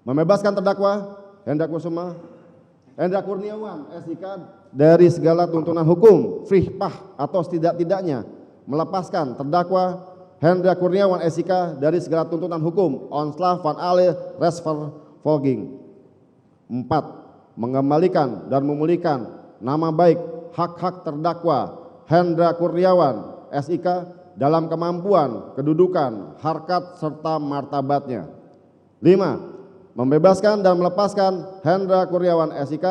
Membebaskan terdakwa Hendra Kurniawan SIK dari segala tuntutan hukum, frihpah atau setidak-tidaknya melepaskan terdakwa Hendra Kurniawan SIK dari segala tuntutan hukum Onsla van alle rechtsvervolging. 4. Mengembalikan dan memulihkan nama baik hak-hak terdakwa Hendra Kurniawan SIK dalam kemampuan, kedudukan, harkat serta martabatnya. 5. Membebaskan dan melepaskan Hendra Kurniawan SIK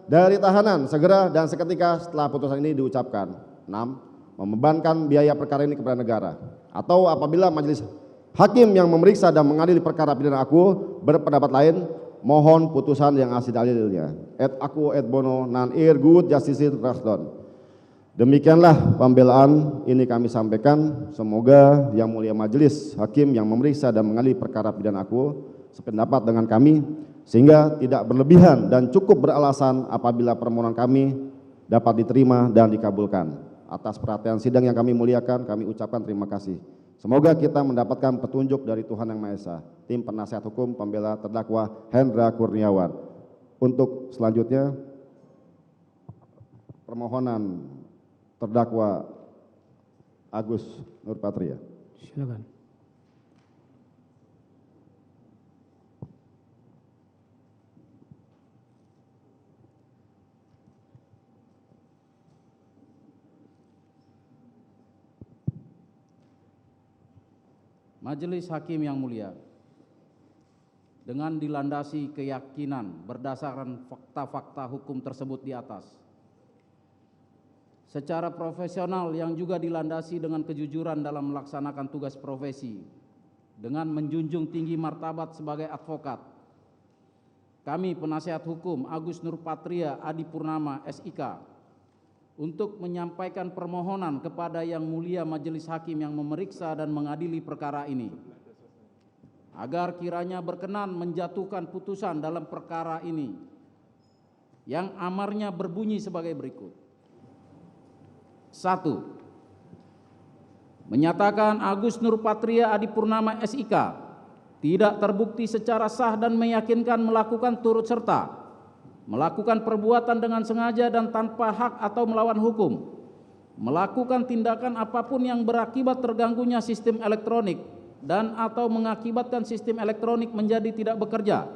dari tahanan segera dan seketika setelah putusan ini diucapkan. 6. Membebankan biaya perkara ini kepada negara, atau apabila majelis hakim yang memeriksa dan mengadili perkara pidana aku berpendapat lain, mohon putusan yang asli dalilnya. Et aku et bono nan ir good justice rasdon. Demikianlah pembelaan ini kami sampaikan. Semoga yang mulia majelis hakim yang memeriksa dan mengadili perkara pidana aku sependapat dengan kami, sehingga tidak berlebihan dan cukup beralasan apabila permohonan kami dapat diterima dan dikabulkan. Atas perhatian sidang yang kami muliakan, kami ucapkan terima kasih. Semoga kita mendapatkan petunjuk dari Tuhan Yang Maha Esa. Tim penasihat hukum pembela terdakwa Hendra Kurniawan. Untuk selanjutnya, permohonan terdakwa Agus Nurpatria. Silakan. Majelis Hakim yang mulia, dengan dilandasi keyakinan berdasarkan fakta-fakta hukum tersebut di atas, secara profesional yang juga dilandasi dengan kejujuran dalam melaksanakan tugas profesi, dengan menjunjung tinggi martabat sebagai advokat, kami penasihat hukum Agus Nurpatria Adipurnama SIK untuk menyampaikan permohonan kepada Yang Mulia Majelis Hakim yang memeriksa dan mengadili perkara ini, agar kiranya berkenan menjatuhkan putusan dalam perkara ini yang amarnya berbunyi sebagai berikut. 1. Menyatakan Agus Nurpatria Adipurnama SIK tidak terbukti secara sah dan meyakinkan melakukan turut serta melakukan perbuatan dengan sengaja dan tanpa hak atau melawan hukum, melakukan tindakan apapun yang berakibat terganggunya sistem elektronik dan atau mengakibatkan sistem elektronik menjadi tidak bekerja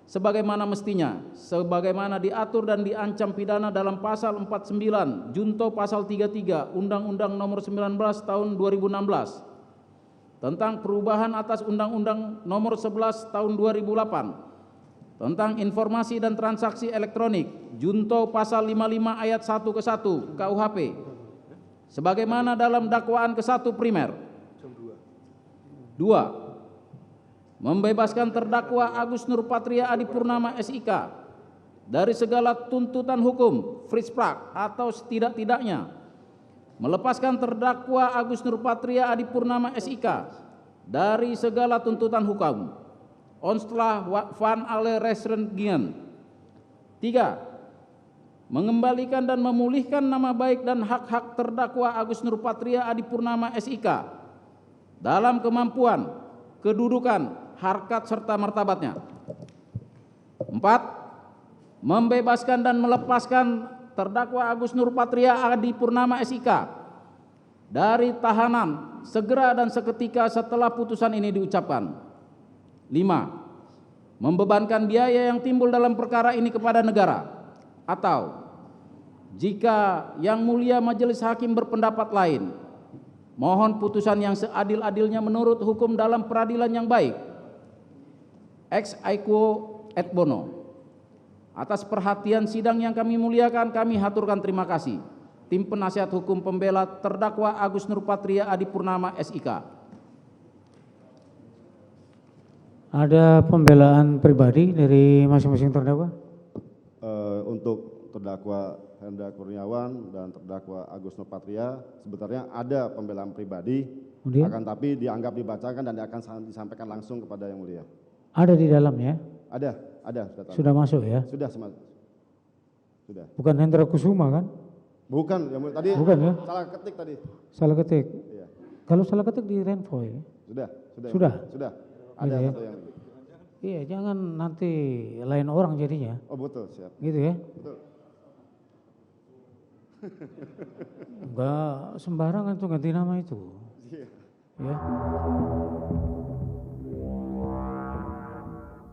sebagaimana mestinya, sebagaimana diatur dan diancam pidana dalam pasal 49 junto pasal 33 Undang-Undang Nomor 19 Tahun 2016 tentang perubahan atas Undang-Undang Nomor 11 Tahun 2008 tentang informasi dan transaksi elektronik junto pasal 55 ayat 1 ke 1 KUHP sebagaimana dalam dakwaan ke-1 primer. 2. Membebaskan terdakwa Agus Nurpatria Adipurnama SIK dari segala tuntutan hukum frisprak atau setidak-tidaknya melepaskan terdakwa Agus Nurpatria Adipurnama SIK dari segala tuntutan hukum Onsla van alle rechtsvervolging. 3. Mengembalikan dan memulihkan nama baik dan hak-hak terdakwa Agus Nurpatria Adipurnama SIK dalam kemampuan, kedudukan, harkat serta martabatnya. 4. Membebaskan dan melepaskan terdakwa Agus Nurpatria Adipurnama SIK dari tahanan segera dan seketika setelah putusan ini diucapkan. 5. Membebankan biaya yang timbul dalam perkara ini kepada negara, atau jika Yang Mulia Majelis Hakim berpendapat lain, mohon putusan yang seadil-adilnya menurut hukum dalam peradilan yang baik. Ex aequo et bono. Atas perhatian sidang yang kami muliakan, kami haturkan terima kasih. Tim penasihat hukum pembela terdakwa Agus Nurpatria Adipurnama SIK. Ada pembelaan pribadi dari masing-masing terdakwa? Untuk terdakwa Hendra Kurniawan dan terdakwa Agus Nurpatria sebenarnya ada pembelaan pribadi, akan tapi dianggap dibacakan dan akan disampaikan langsung kepada Yang Mulia. Ada di dalam ya? Ada. Sudah masuk ya? Sudah. Bukan Hendra Kusuma kan? Bukan, Yang Mulia. Tadi bukan ya? salah ketik tadi. Salah ketik. Iya. Kalau salah ketik di Renvoy. Sudah. Ada Ada ya? satu yang Iya, jangan nanti lain orang jadinya. Oh betul, siap. Gitu ya. Betul. Enggak sembarangan tuh ganti nama itu. Iya. Ya.